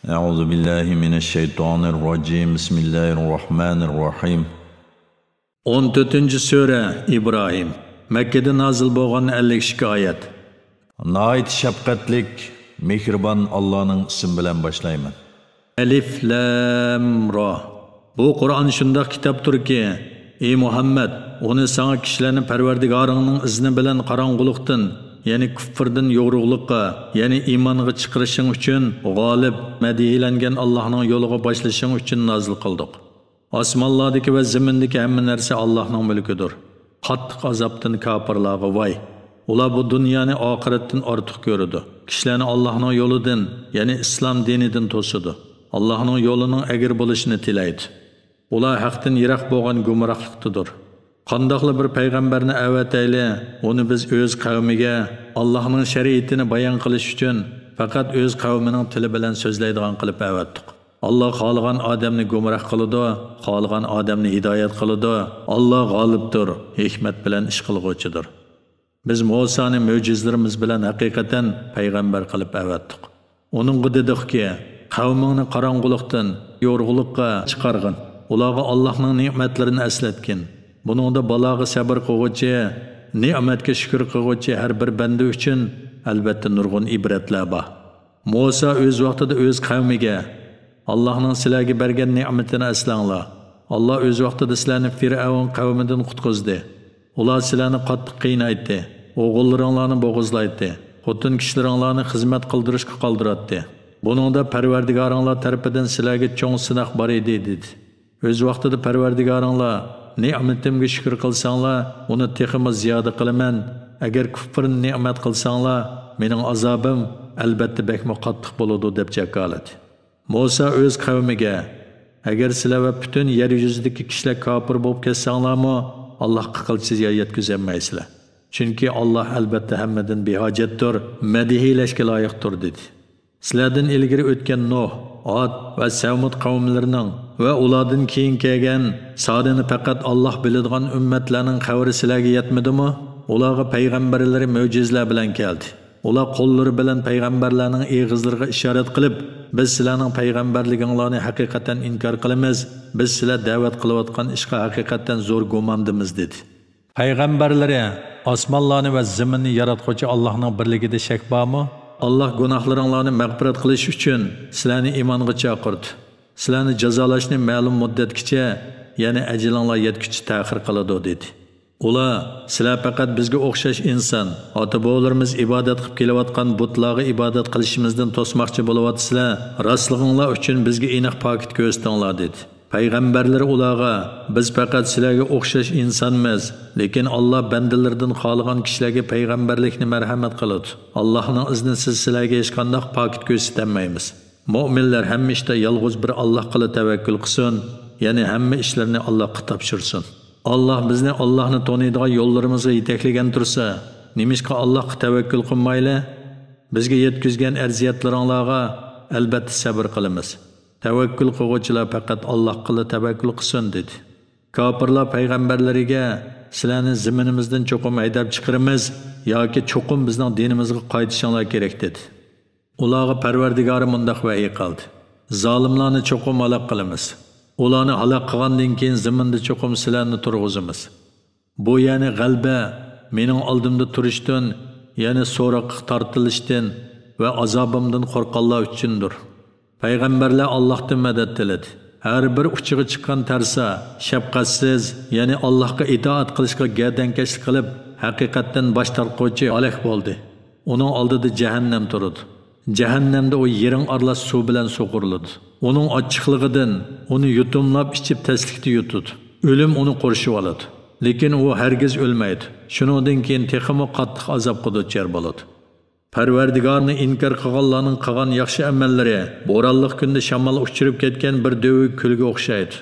Euzu billahi mineşşeytanirracim. Bismillahirrahmanirrahim. 14. Sure İbrahim. Mekke'de nazil bo'lgan 52 oyat. Nayt şefqatlik, mehribon Allohning ismi bilan boshlayman. Alif Lam Ra. Bu Qur'on shunday kitobdirki, ey Muhammad, uni sana kishilarning Parvardigoringning izni bilan qorong'ulikdan, ya'ni kufrdan yo'g'riqlikqa, ya'ni iymonga chiqarishing uchun g'olib, madihlangan Allohning yo'liga boshlashing uchun nazil qildik. Osmonlardagi va zamindagi hamma narsa Allohning mulkidir. Qattiq azobdan kofirlarga voy. Ular bu dunyoni oxiratdan ortiq ko'radi. Kishilarni Allohning yo'lidan, ya'ni islom dinidan to'sidi. Allohning yo'lining agir bo'lishini tilaydi. Ular haqdan yiroq bo'lgan gumrohlikdadir. Qandoqli bir payg'ambarni avatayli, uni biz o'z qavmiga Allohning shariatini bayon qilish uchun faqat o'z qavmining tili bilan so'zlaydigan qilib avatdik. Allah xohlagan odamni gumroh qiladi, xohlagan odamni hidoyat qiladi. Alloh g'olibdir, hikmat bilan ish qilguvchidir. Biz Musoni mo'jizlarimiz bilan haqiqatan payg'ambar qilib avatdik. Uningga dedikki, qavmingni qorong'ulikdan yo'rg'ulikqa chiqargin. Ularga Allohning ne'matlarini eslatgin. Buningda baloga sabr qiluvchi, ne'matga shukr qiluvchi har bir banda uchun albatta nurg'un ibratlar bor. Musa o'z vaqtida o'z qavmiga Allohning sizlarga bergan ne'matini eslanglar. Allah o'z vaqtida sizlarni Firavun qavmidan qutqizdi. Ular sizlarni qattiq qiynaydi, o'g'illaringlarni bo'g'izlaydi, xotin kishilaringlarni xizmat qildirishga qoldiratdi. Buningda Parvardigoringlar tarafidan sizlarga cho'ng sinoq bor edi dedi. O'z vaqtida Parvardigoringlar ne'matimga shukr qilsanglar, uni texmi ziyoda qilaman. Agar kufr ne'mat qilsanglar, mening azobim albatta bekmi qattiq bo'ladi deb jakoladi. Musa o'z qavmiga, agar sizlar va butun yer yuzidagi kishilar kofir bo'lib ketsanglarmi, Allohga qilchisiz yetkazolmaysizlar. Chunki Alloh albatta hammadan behojatdir, madihlashga loyiqdir dedi. Sizlardan ilgari o'tgan Nuh, Ad va Samud qavmlarining va ulardan keyin kelgan sonini faqat Alloh biladigan ummatlarning xabari sizlarga yetmadimi? Ularga payg'ambarlari mo'jizlar bilan keldi. Ular qo'llari bilan payg'ambarlarning og'izlariga ishorat qilib, biz sizlarning payg'ambarliginglarni haqiqatan inkor qilamiz. Biz sizlar da'vat qilayotgan ishga haqiqatan zo'r gumondimiz dedi. Payg'ambarlari osmonlarni va zaminni yaratuvchi Allohning birligida shak bormi? Allah gunohlaringlarni mag'firat qilish uchun sizlarni iymonga chaqirdi. Sizlarni jazolashni ma'lum muddatgacha, ya'ni ajlinglar yetguncha ta'xir qiladi dedi. Ular sizlar faqat bizga o'xshash inson, ota-bobolarimiz ibodat qilib kelayotgan butlarga ibodat qilishimizdan to'smoqchi bo'lyapsizlar. Rostliginglar uchun bizga aniq pokit ko'rsatinglar dedi. Payg'ambarlar ularga biz faqat sizlarga o'xshash insonmiz, lekin Alloh bandalaridan xohlagan kishilarga payg'ambarlikni marhamat qiladi. Allohning iznisiz sizlarga hech qanday pokit ko'rsatmaymiz. Mu'minlar hamma ishda yolg'iz bir Allohga tavakkul qilsin, ya'ni hamma ishlarni Allohga topshirsin. Allah bizni Allohni taniydigan yo'llarimizga yetaklagan tursa, nimishqa Allohga tavakkul qilmayli? Bizga yetkazgan arziyatlaringlarga albatta sabr qilamiz. Tavakkul qiluvchilar faqat Allohga tavakkul qilsin dedi. Kofirlar payg'ambarlariga sizlarni zaminimizdan cho'qim haydab chiqaramiz yoki cho'qim bizning dinimizga qaytishinglar kerak dedi. Ularga Parvardigori mundaq vahiy qildi. Zolimlarni cho'qim halok qilamiz. Ularni halok qilgandan keyin zaminda cho'qim sizlarni turg'izamiz. Bu ya'ni g'alba mening oldimda turishdan, ya'ni so'roqqa tortilishdan va azobimdan qo'rqqanlar uchundir. Payg'ambarlar Allohdan madad tiladi. Har bir uchiga chiqqan tarsa, shafqatsiz, ya'ni Allohga itoat qilishga gardankashlik qilib, haqiqatdan bosh tortquvchi halok bo'ldi. Uning oldida jahannam turadi. Jahannamda o yerin aralash suv bilan so'qiriladi. Uning ochiqligidan uni yutumlab ichib taslikda yutadi. O'lim uni qo'rshib oladi. Lekin u hargiz o'lmaydi. Shuningdan keyin texmo qattiq azobga duchor bo'ladi. Parvardigorni inkor qilganlarning qilgan yaxshi amallari bo'ronliq kunda shamol uchirib ketgan bir dövi kulga o'xshaydi.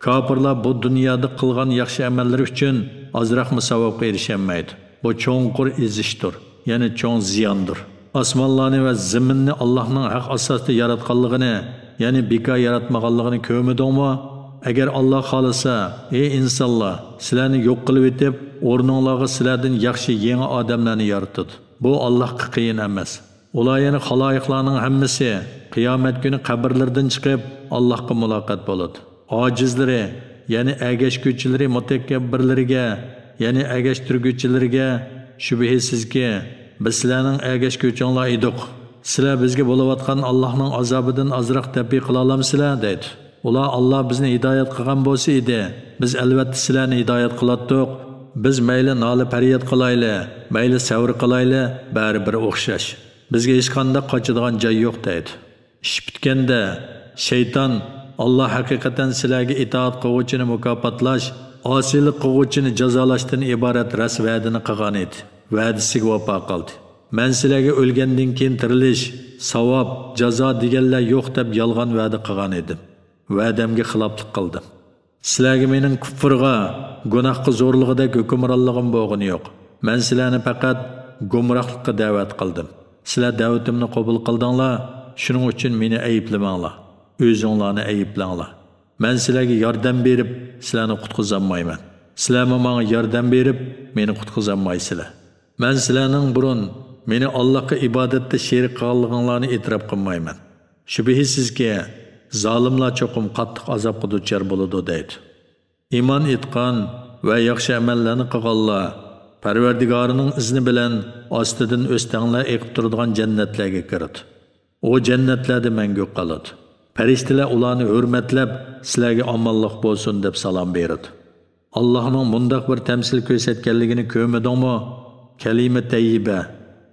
Kofirlar bu dunyoda qilgan yaxshi amallari uchun ozroq savobga erishamaydi. Bu cho'nqur ezishdir, ya'ni cho'ng ziyondir. Osmonlarni va zaminni Allohning haq asosida yaratganligini, ya'ni bekor yaratmaganligini ko'rmadingmi? Agar Alloh xolasa, ey insonlar, sizlarni yo'q qilib etib, o'rningizga sizlardan yaxshi yangi odamlarni yaratdi. Bu Allohga qiyin emas. Ular yana xaloyiqlarning hammasi qiyomat kuni qabrlardan chiqib Allohga muloqot bo'ladi. Ojizlari, ya'ni agashguvchilari mutakabbirlariga, ya'ni agashtirguvchilarga shubhisizki biz sizlarning agashguvchinglar edik. Sizlar bizga bo'layotgan Allohning azobidan azroq tabiy qila olamsizlar deydi. Ular Alloh bizni hidoyat qilgan bo'lsa edi, biz albatta sizlarni hidoyat qilatdik. Biz mayli nola faryod qilayli, mayli savr qilayli, baribir o'xshash. Bizga hech qanday qochadigan joy yo'q deydi. Ish bitganda shayton Alloh haqiqatan sizlarga itoat qiluvchini mukofotlash, osiylik qiluvchini jazolashdan iborat ras va'dini qilgan edi. Va'dasiga vafo qildi. Men sizlarga o'lgandan keyin tirilish, savob, jazo deganlar yo'q deb yolg'on va'da qilgan edim. Va'damga xiloflik qildim. Sizlarga mening kufrga, gunohga zo'rlig'idek hukmronligim bo'lgani yo'q. Men sizlarni faqat gumrohlikqa da'vat qildim. Sizlar da'vatimni qabul qildinglar, shuning uchun meni ayblamanglar. O'zinglarni ayblanglar. Men sizlarga yordam berib, sizlarni qutqizolmayman. Sizlar menga yordam berib, meni qutqizolmaysizlar. Men sizlarning burun meni Allohga ibodatda sherik qilganliginglarni e'tirof qilmayman. Shubhisizki, zolimlar cho'qim qattiq azobga duchor bo'ladi deydi. Iymon etgan va yaxshi amallarni qilganlar Parvardigorining izni bilan ostidan o'stanglar eqib turadigan jannatlarga kiradi. O jannatlarda mangu qoladi. Farishtalar ularni hurmatlab, sizlarga omonlik bo'lsin deb salom beradi. Allohning bundoq bir tamsil ko'rsatganligini ko'rmadingmi? Kalima tayyiba,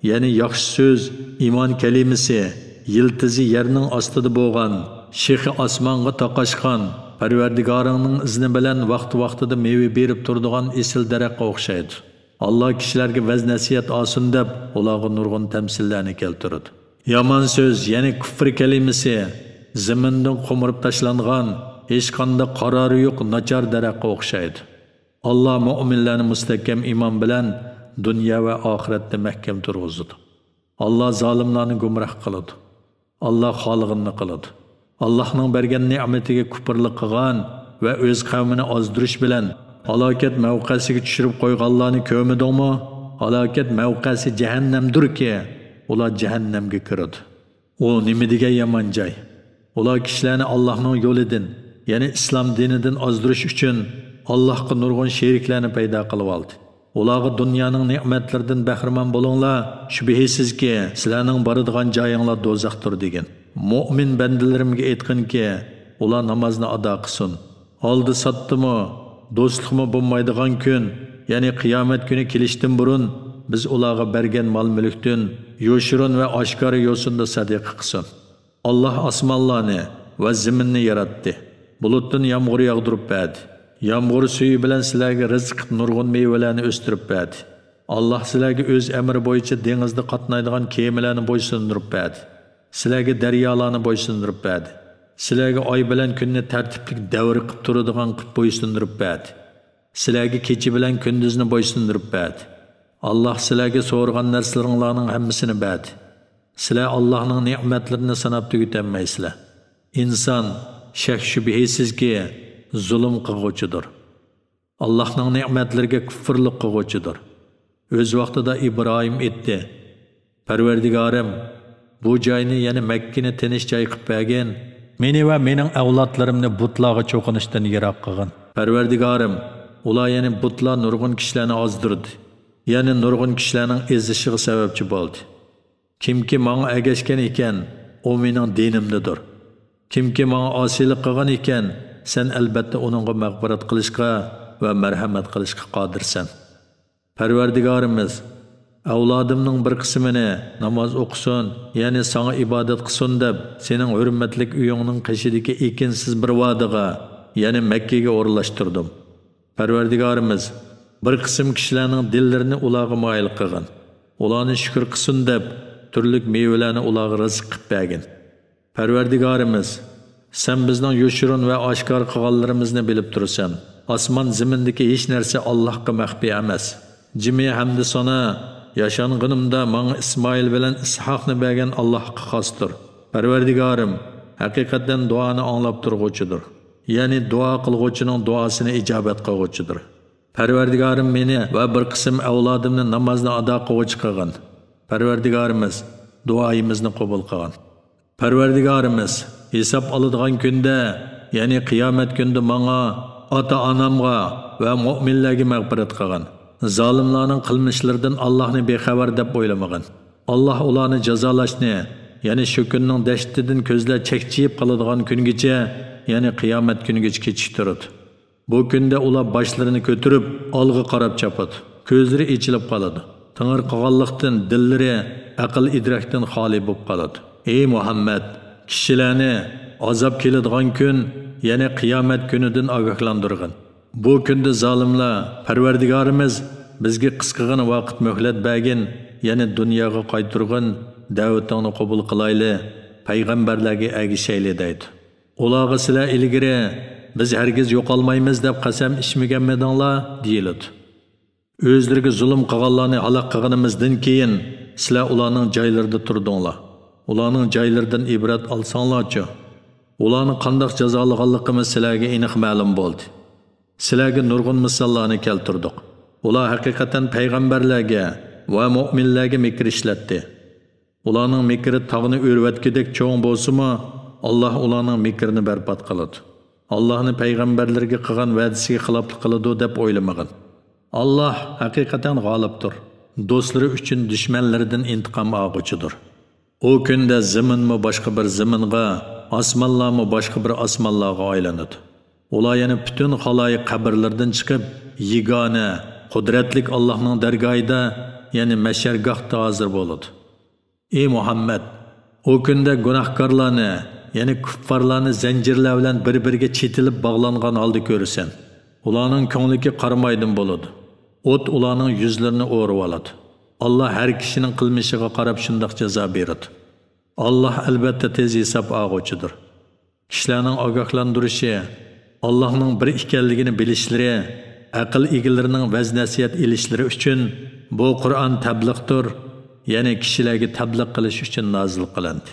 ya'ni yaxshi so'z, iymon kalimasi, yiltizi yerning ostida bo'lgan, shexi osmonga taqashgan, Parvardigoringning izni bilan vaqt-vaqtida meva berib turadigan esil daraxtga o'xshaydi. Allah kishilarga vaz nasihat olsin deb ularga nurg'un tamsillarni keltiradi. Yomon so'z, ya'ni kufr kalimasi, zamindan qo'mirib tashlangan, hech qanday qarori yo'q nachar daraxtga o'xshaydi. Allah mu'minlarni mustahkam iymon bilan dunyo va oxiratda mahkam turg'izadi. Allah zolimlarni gumroh qiladi. Allah xolig'ini qiladi. Allohning bergan ne'matiga kufrlik qilgan va o'z qavmini ozdirish bilan halokat mavqasiga tushirib qo'yganlarni ko'rmadingmi? Halokat mavqasi jahannamdirki, ular jahannamga kiradi. U nima degan yomon joy? Ular kishilarni Allohning yo'lidan, ya'ni islom dinidan ozdirish uchun Allohga nurg'un sheriklarni paydo qilib oldi. Ularga dunyoning ne'matlaridan bahramon bo'linglar, shubhisizki sizlarning boradigan joyinglar do'zaxdir degan. Mu'min bandalarimga aytqinki, ular namozni ado qilsin. Oldi satdimi, do'stlikmi bo'lmaydigan kun, ya'ni qiyomat kuni kelishdan burun biz ularga bergan mol-mulkdan yo'shirin va oshkora yo'sinda sadaqa qilsin. Alloh osmonlarni va zaminni yaratdi. Bulutdan yomg'ir yog'dirib berdi. Yomg'ir suvi bilan sizlarga rizq, nurg'un mevalarni o'stirib berdi. Alloh sizlarga o'z amri bo'yicha dengizda qatnaydigan kemalarni bo'ysundirib berdi. Sizlarga daryolarni bo'ysundirib berdi. Sizlarga oy bilan kunni tartiblik davr qilib turadigan qilib bo'ysundirib berdi. Sizlarga kecha bilan kunduzni bo'ysundirib berdi. Alloh sizlarga so'rgan narsalaringlarning hammasini berdi. Sizlar Allohning ne'matlarini sanab tugatolmaysizlar. Inson shak shubhisizki zulm qilguvchidir. Allohning ne'matlariga kufrlik qilguvchidir. O'z vaqtida Ibrohim aytdi: Parvardigorim, bu joyni, ya'ni Makkani tinish joy qilib bergin. Meni va mening avlodlarimni butlarga cho'qinishdan yiroq qilgin. Parvardigorim, ular ya'ni butlar nurg'un kishilarni ozdirdi. Ya'ni nurg'un kishilarning ezishiga sababchi bo'ldi. Kimki menga agashgan ekan, u mening dinimdadir. Kimki menga osiylik qilgan ekan, sen albatta uningga mag'firat qilishga va marhamat qilishga qodirsan. Parvardigorimiz, avlodimning bir qismini namoz o'qisin, ya'ni sana ibodat qilsin deb sening hurmatlik uyingning qishidagi ekinsiz bir vodiga, ya'ni Makkaga o'rlashtirdim. Parvardigorimiz, bir qism kishilarning dillarini ularga moyil qilgin. Ularni shukr qilsin deb turli mevalarni ularga rizq qilib bergin. Parvardigorimiz, sen bizning yoshirin va oshkor qilganlarimizni bilib tursan. Osmon zimindagi hech narsa Allohga maxfiy emas. Jimi hamd sana yaşang'inimda menga Ismoil bilan Ishoqni bergan Allohga xosdir. Parvardigorim, haqiqatan duoni anglab turg'uvchidir. Ya'ni duo qilguvchining duosini ijobat qilguvchidir. Parvardigorim meni va bir qism avlodimni namozni ado qiluvchi qilgin. Parvardigorimiz, duoyimizni qabul qilgan. Parvardigorimiz hisob oladigan kunda, ya'ni qiyomat kunida menga, ota-onamga va mu'minlarga mag'firat qilgan. Zolimlarning qilmishlaridan Allohni bexabar deb o'ylamagan. Alloh ularni jazolashni, ya'ni shu kunning dashtidan ko'zlar chekchiyib qoladigan kungacha, ya'ni qiyomat kunigacha kechiktirdi. Bu kunda ular boshlarini ko'tarib, olg'a qarab chopadi. Ko'zlari ichilib qoladi. Tangir qolganlikdan dillari aql idrokdan xoli bo'lib qoladi. Ey Muhammad, kishilarni azob keladigan kun, ya'ni qiyomat kunidan ogohlantirgan. Bu kunda zolimlar, Parvardigorimiz bizga qisqagina vaqt muhlat bergin, ya'ni dunyoga qaytirgan, da'vatingni qabul qilayli, payg'ambarlarga ergishayli deydi. Ularga sizlar ilgari biz hargiz yo'qolmaymiz deb qasam ichmaganmidinglar deyiladi. O'zlariga zulm qilganlarni halok qilganimizdan keyin sizlar ularning joylarida turdinglar. Ularning joylaridan ibrat olsanglarchi. Ularni qanday jazolaganligimiz sizlarga aniq ma'lum bo'ldi. Sizlarga nurg'un misollarni keltirdik. Ular haqiqatan payg'ambarlarga va mu'minlarga mikr ishlatdi. Ularning mikri tog'ni o'rvatgidek cho'ng bo'lsa-mu, Alloh ularning mikrini barbod qiladi. Allohni payg'ambarlarga qilgan va'dasiga xiloflik qiladi deb o'ylamagan. Alloh haqiqatan g'olibdir. Do'stlari uchun dushmanlaridan intiqom olguchidir. O kunda zaminmi boshqa bir zaminga, osmonlarmi boshqa bir osmonlarga aylanadi. Ular yana butun xaloyiq qabrlardan chiqib, yigona, qudratlik Allohning dargohida, ya'ni mashargohda hozir bo'ladi. Ey Muhammad, o kunda gunohkorlarni, ya'ni kuffarlarni zanjirlar bilan bir-biriga chetilib bog'langan holda ko'rasan. Ularning ko'ngliga qaramaydan bo'ladi. O't ularning yuzlarini o'rib oladi. Allah her kişinin qilmishiga qarab shundoq jazo beradi. Allah albatta tez hisob olg'uchidir. Kishilarning ogohlantirishi, Allohning bir ekanligini bilishlari, aql egalarining vaz-nasihat elishlari uchun bu Qur'on tabliqdir, ya'ni kishilarga tabliq qilish uchun nozil qilindi.